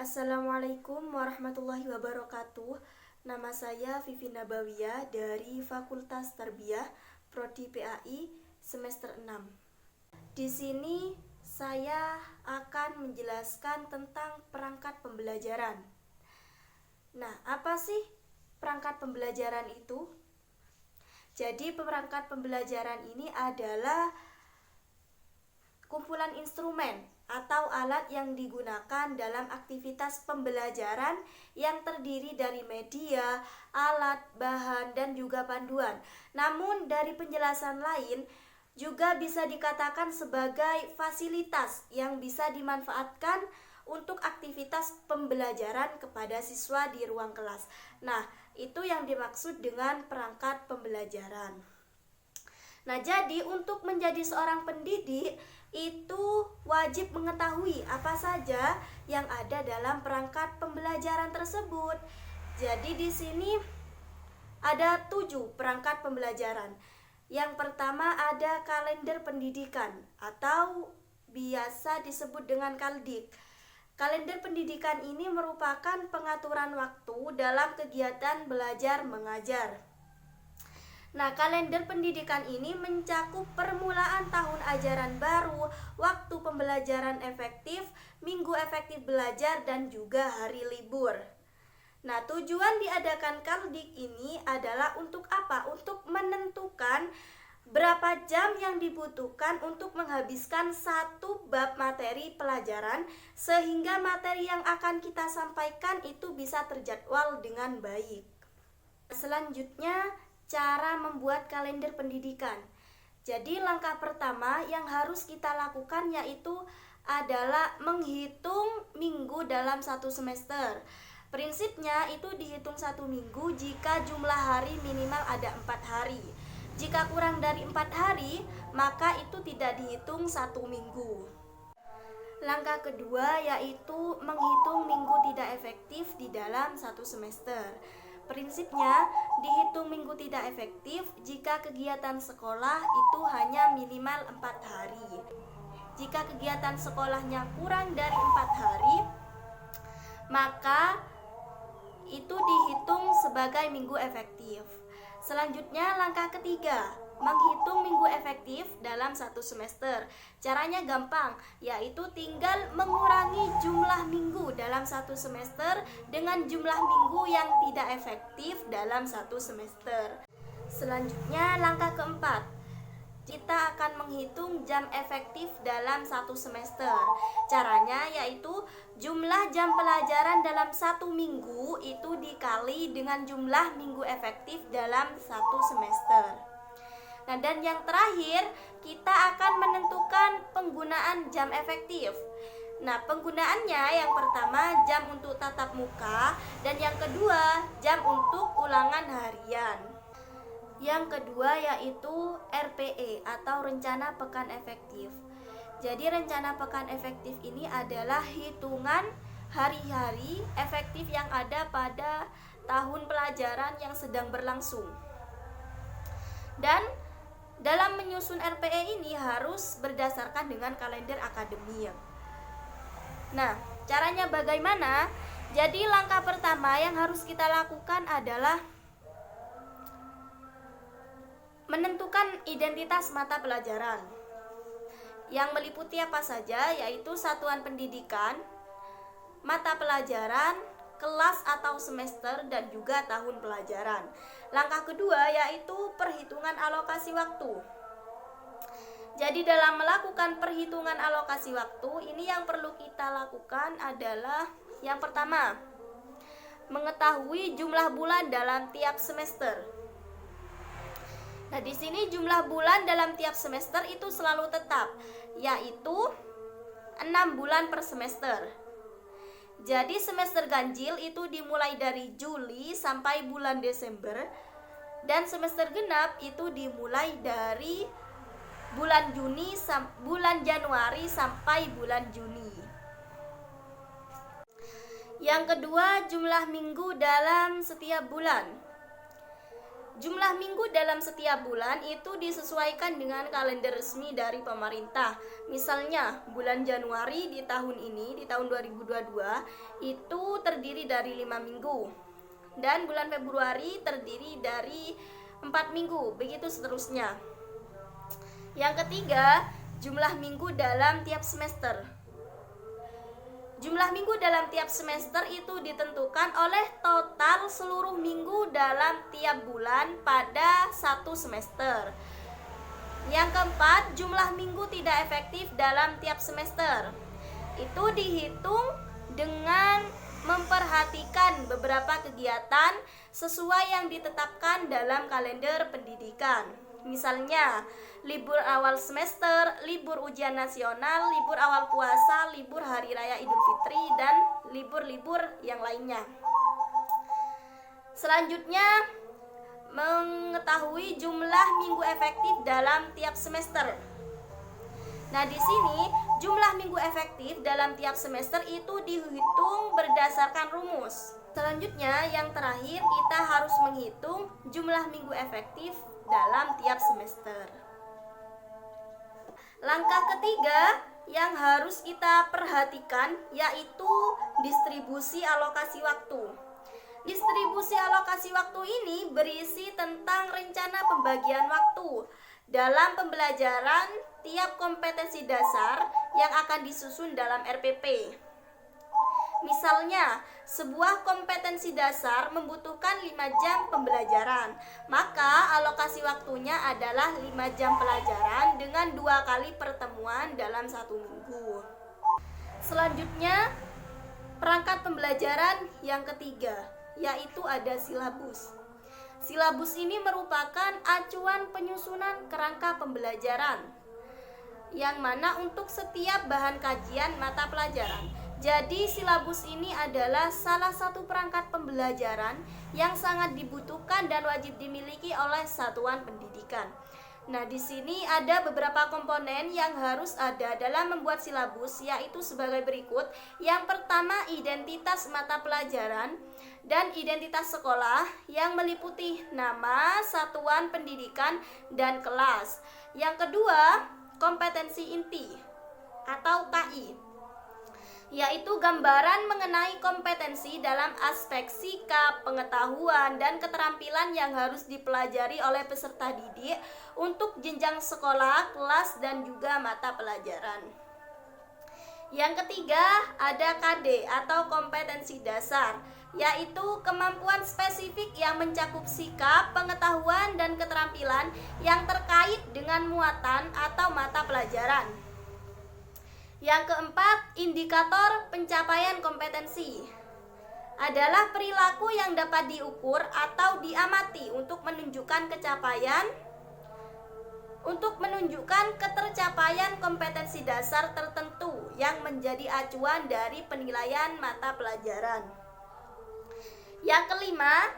Assalamualaikum warahmatullahi wabarakatuh. Nama saya Vivi Nabawiyah dari Fakultas Tarbiyah Prodi PAI semester 6. Di sini saya akan menjelaskan tentang perangkat pembelajaran. Nah, apa sih perangkat pembelajaran itu? Jadi, perangkat pembelajaran ini adalah kumpulan instrumen atau alat yang digunakan dalam aktivitas pembelajaran yang terdiri dari media, alat, bahan, dan juga panduan. Namun dari penjelasan lain juga bisa dikatakan sebagai fasilitas yang bisa dimanfaatkan untuk aktivitas pembelajaran kepada siswa di ruang kelas. Nah, itu yang dimaksud dengan perangkat pembelajaran. Nah, jadi untuk menjadi seorang pendidik itu wajib mengetahui apa saja yang ada dalam perangkat pembelajaran tersebut. Jadi di sini ada 7 perangkat pembelajaran. Yang pertama ada kalender pendidikan atau biasa disebut dengan kaldik. Kalender pendidikan ini merupakan pengaturan waktu dalam kegiatan belajar mengajar. Nah, kalender pendidikan ini mencakup permulaan tahun ajaran baru, waktu pembelajaran efektif, minggu efektif belajar, dan juga hari libur. Nah, tujuan diadakan kaldik ini adalah untuk apa? Untuk menentukan berapa jam yang dibutuhkan untuk menghabiskan satu bab materi pelajaran sehingga materi yang akan kita sampaikan itu bisa terjadwal dengan baik. Selanjutnya, cara membuat kalender pendidikan. Jadi langkah pertama yang harus kita lakukan yaitu adalah menghitung minggu dalam satu semester. Prinsipnya itu dihitung satu minggu jika jumlah hari minimal ada 4 hari. Jika kurang dari 4 hari, maka itu tidak dihitung satu minggu. Langkah kedua yaitu menghitung minggu tidak efektif di dalam satu semester. Prinsipnya, dihitung minggu tidak efektif jika kegiatan sekolah itu hanya minimal 4 hari. Jika kegiatan sekolahnya kurang dari 4 hari, maka itu dihitung sebagai minggu efektif. Selanjutnya, langkah ketiga, menghitung minggu efektif dalam satu semester. Caranya gampang, yaitu tinggal mengurangi jumlah minggu dalam satu semester dengan jumlah minggu yang tidak efektif dalam satu semester. Selanjutnya, langkah keempat, kita akan menghitung jam efektif dalam satu semester. Caranya yaitu jumlah jam pelajaran dalam satu minggu itu dikali dengan jumlah minggu efektif dalam satu semester. Nah, dan yang terakhir, kita akan menentukan penggunaan jam efektif. Nah, penggunaannya yang pertama jam untuk tatap muka dan yang kedua jam untuk ulangan harian. Yang kedua yaitu RPE atau rencana pekan efektif. Jadi rencana pekan efektif ini adalah hitungan hari-hari efektif yang ada pada tahun pelajaran yang sedang berlangsung. Dan dalam menyusun RPE ini harus berdasarkan dengan kalender akademik. Nah, caranya bagaimana? Jadi langkah pertama yang harus kita lakukan adalah menentukan identitas mata pelajaran yang meliputi apa saja, yaitu satuan pendidikan, mata pelajaran, kelas atau semester, dan juga tahun pelajaran. Langkah kedua yaitu perhitungan alokasi waktu. Jadi dalam melakukan perhitungan alokasi waktu, ini yang perlu kita lakukan adalah yang pertama, mengetahui jumlah bulan dalam tiap semester. Nah, di sini jumlah bulan dalam tiap semester itu selalu tetap, yaitu 6 bulan per semester. Jadi semester ganjil itu dimulai dari Juli sampai bulan Desember, dan semester genap itu dimulai dari bulan Januari sampai bulan Juni. Yang kedua, jumlah minggu dalam setiap bulan. Jumlah minggu dalam setiap bulan itu disesuaikan dengan kalender resmi dari pemerintah. Misalnya, bulan Januari di tahun ini, di tahun 2022, itu terdiri dari 5 minggu. Dan bulan Februari terdiri dari 4 minggu, begitu seterusnya. Yang ketiga, jumlah minggu dalam tiap semester. Jumlah minggu dalam tiap semester itu ditentukan oleh total seluruh minggu dalam tiap bulan pada satu semester. Yang keempat, jumlah minggu tidak efektif dalam tiap semester. Itu dihitung dengan memperhatikan beberapa kegiatan sesuai yang ditetapkan dalam kalender pendidikan. Misalnya, libur awal semester, libur ujian nasional, libur awal puasa, libur hari raya Idul Fitri, dan libur-libur yang lainnya. Selanjutnya, mengetahui jumlah minggu efektif dalam tiap semester. Nah, di sini jumlah minggu efektif dalam tiap semester itu dihitung berdasarkan rumus. Selanjutnya, yang terakhir, kita harus menghitung jumlah minggu efektif dalam tiap semester. Langkah ketiga yang harus kita perhatikan yaitu distribusi alokasi waktu. Distribusi alokasi waktu ini berisi tentang rencana pembagian waktu dalam pembelajaran tiap kompetensi dasar yang akan disusun dalam RPP. Misalnya, sebuah kompetensi dasar membutuhkan 5 jam pembelajaran, maka alokasi waktunya adalah 5 jam pelajaran dengan 2 kali pertemuan dalam 1 minggu. Selanjutnya, perangkat pembelajaran yang ketiga, yaitu ada silabus. Silabus ini merupakan acuan penyusunan kerangka pembelajaran, yang mana untuk setiap bahan kajian mata pelajaran. Jadi silabus ini adalah salah satu perangkat pembelajaran yang sangat dibutuhkan dan wajib dimiliki oleh satuan pendidikan. Nah, di sini ada beberapa komponen yang harus ada dalam membuat silabus, yaitu sebagai berikut. Yang pertama, identitas mata pelajaran dan identitas sekolah yang meliputi nama, satuan pendidikan, dan kelas. Yang kedua, kompetensi inti atau KI, yaitu gambaran mengenai kompetensi dalam aspek sikap, pengetahuan, dan keterampilan yang harus dipelajari oleh peserta didik untuk jenjang sekolah, kelas, dan juga mata pelajaran. Yang ketiga, ada KD atau kompetensi dasar, yaitu kemampuan spesifik yang mencakup sikap, pengetahuan, dan keterampilan yang terkait dengan muatan atau mata pelajaran. Yang keempat, indikator pencapaian kompetensi adalah perilaku yang dapat diukur atau diamati untuk menunjukkan ketercapaian kompetensi dasar tertentu yang menjadi acuan dari penilaian mata pelajaran. Yang kelima,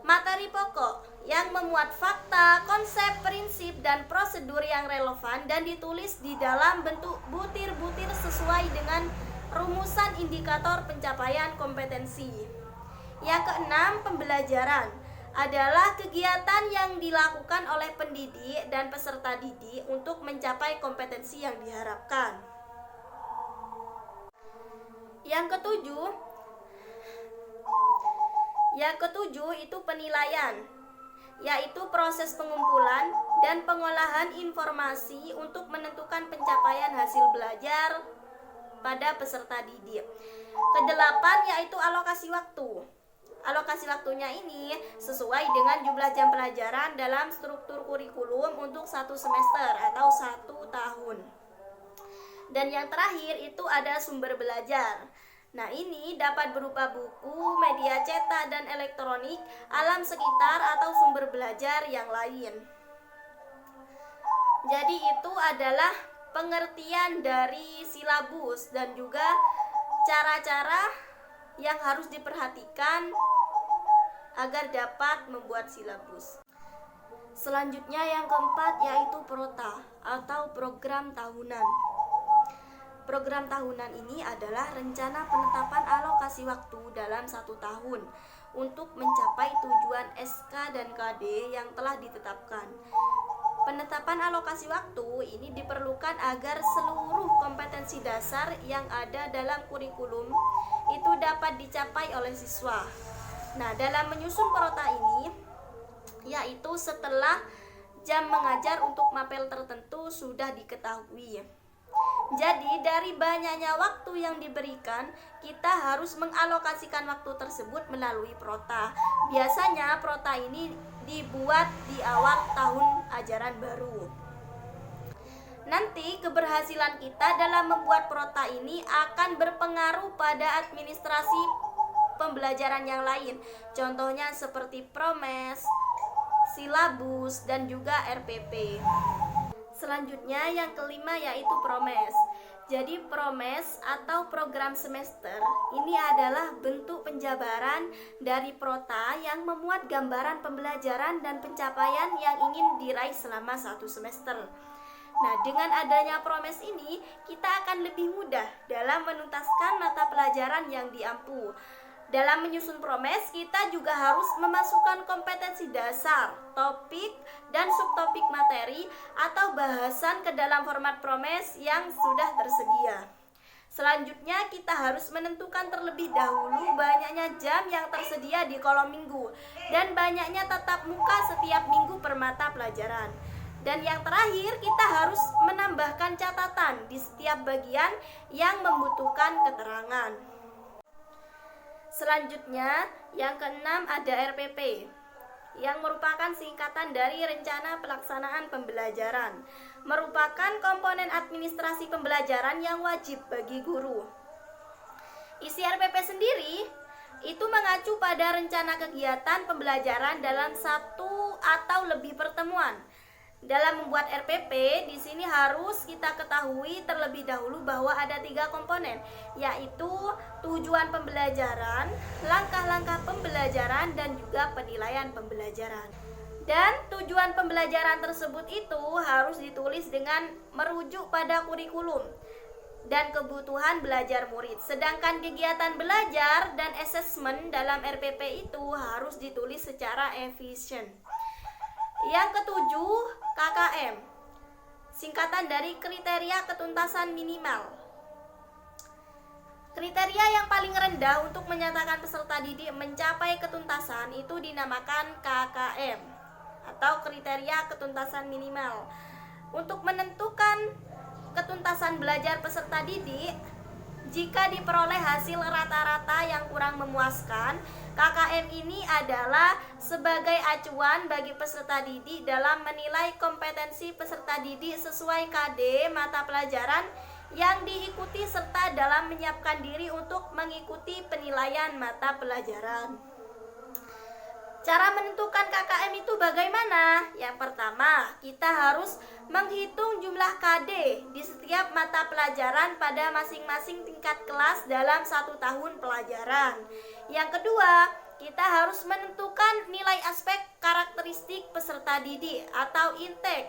materi pokok yang memuat fakta, konsep, prinsip, dan prosedur yang relevan dan ditulis di dalam bentuk butir-butir sesuai dengan rumusan indikator pencapaian kompetensi. Yang keenam, pembelajaran adalah kegiatan yang dilakukan oleh pendidik dan peserta didik untuk mencapai kompetensi yang diharapkan. Yang ketujuh itu penilaian, yaitu proses pengumpulan dan pengolahan informasi untuk menentukan pencapaian hasil belajar pada peserta didik. Kedelapan yaitu alokasi waktu. Alokasi waktunya ini sesuai dengan jumlah jam pelajaran dalam struktur kurikulum untuk 1 semester atau 1 tahun. Dan yang terakhir itu ada sumber belajar. Nah, ini dapat berupa buku, media cetak dan elektronik, alam sekitar, atau sumber belajar yang lain. Jadi itu adalah pengertian dari silabus dan juga cara-cara yang harus diperhatikan agar dapat membuat silabus. Selanjutnya yang keempat yaitu PROTA atau program tahunan. Program tahunan ini adalah rencana penetapan alokasi waktu dalam 1 tahun untuk mencapai tujuan SK dan KD yang telah ditetapkan. Penetapan alokasi waktu ini diperlukan agar seluruh kompetensi dasar yang ada dalam kurikulum itu dapat dicapai oleh siswa. Nah, dalam menyusun prota ini, yaitu setelah jam mengajar untuk mapel tertentu sudah diketahui. Jadi, dari banyaknya waktu yang diberikan, kita harus mengalokasikan waktu tersebut melalui prota. Biasanya prota ini dibuat di awal tahun ajaran baru. Nanti keberhasilan kita dalam membuat prota ini akan berpengaruh pada administrasi pembelajaran yang lain. Contohnya seperti promes, silabus, dan juga RPP. Selanjutnya yang kelima yaitu promes. Jadi promes atau program semester ini adalah bentuk penjabaran dari prota yang memuat gambaran pembelajaran dan pencapaian yang ingin diraih selama satu semester. Nah, dengan adanya promes ini, kita akan lebih mudah dalam menuntaskan mata pelajaran yang diampu. Dalam menyusun promes, kita juga harus memasukkan kompetensi dasar, topik, dan subtopik materi atau bahasan ke dalam format promes yang sudah tersedia. Selanjutnya, kita harus menentukan terlebih dahulu banyaknya jam yang tersedia di kolom minggu dan banyaknya tatap muka setiap minggu per mata pelajaran. Dan yang terakhir, kita harus menambahkan catatan di setiap bagian yang membutuhkan keterangan. Selanjutnya, yang keenam ada RPP, yang merupakan singkatan dari Rencana Pelaksanaan Pembelajaran, merupakan komponen administrasi pembelajaran yang wajib bagi guru. Isi RPP sendiri itu mengacu pada rencana kegiatan pembelajaran dalam satu atau lebih pertemuan. Dalam membuat RPP, di sini harus kita ketahui terlebih dahulu bahwa ada 3 komponen, yaitu tujuan pembelajaran, langkah-langkah pembelajaran, dan juga penilaian pembelajaran. Dan tujuan pembelajaran tersebut itu harus ditulis dengan merujuk pada kurikulum dan kebutuhan belajar murid. Sedangkan kegiatan belajar dan asesmen dalam RPP itu harus ditulis secara efisien. Yang ketujuh, KKM, singkatan dari kriteria ketuntasan minimal. Kriteria yang paling rendah untuk menyatakan peserta didik mencapai ketuntasan itu dinamakan KKM atau kriteria ketuntasan minimal. Untuk menentukan ketuntasan belajar peserta didik, jika diperoleh hasil rata-rata yang kurang memuaskan, KKM ini adalah sebagai acuan bagi peserta didik dalam menilai kompetensi peserta didik sesuai KD mata pelajaran yang diikuti serta dalam menyiapkan diri untuk mengikuti penilaian mata pelajaran. Cara menentukan KKM itu bagaimana? Yang pertama, kita harus menghitung jumlah KD di setiap mata pelajaran pada masing-masing tingkat kelas dalam 1 tahun pelajaran. Yang kedua, kita harus menentukan nilai aspek karakteristik peserta didik atau intake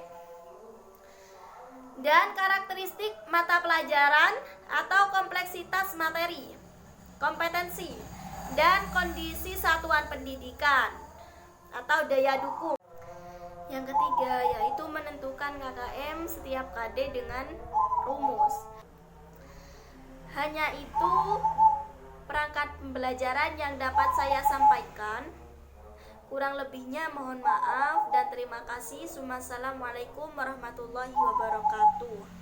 dan karakteristik mata pelajaran atau kompleksitas materi, kompetensi, dan kondisi satuan pendidikan atau daya dukung. Yang ketiga yaitu menentukan KKM setiap KD dengan rumus. Hanya itu perangkat pembelajaran yang dapat saya sampaikan. Kurang lebihnya mohon maaf dan terima kasih. Wassalamualaikum warahmatullahi wabarakatuh.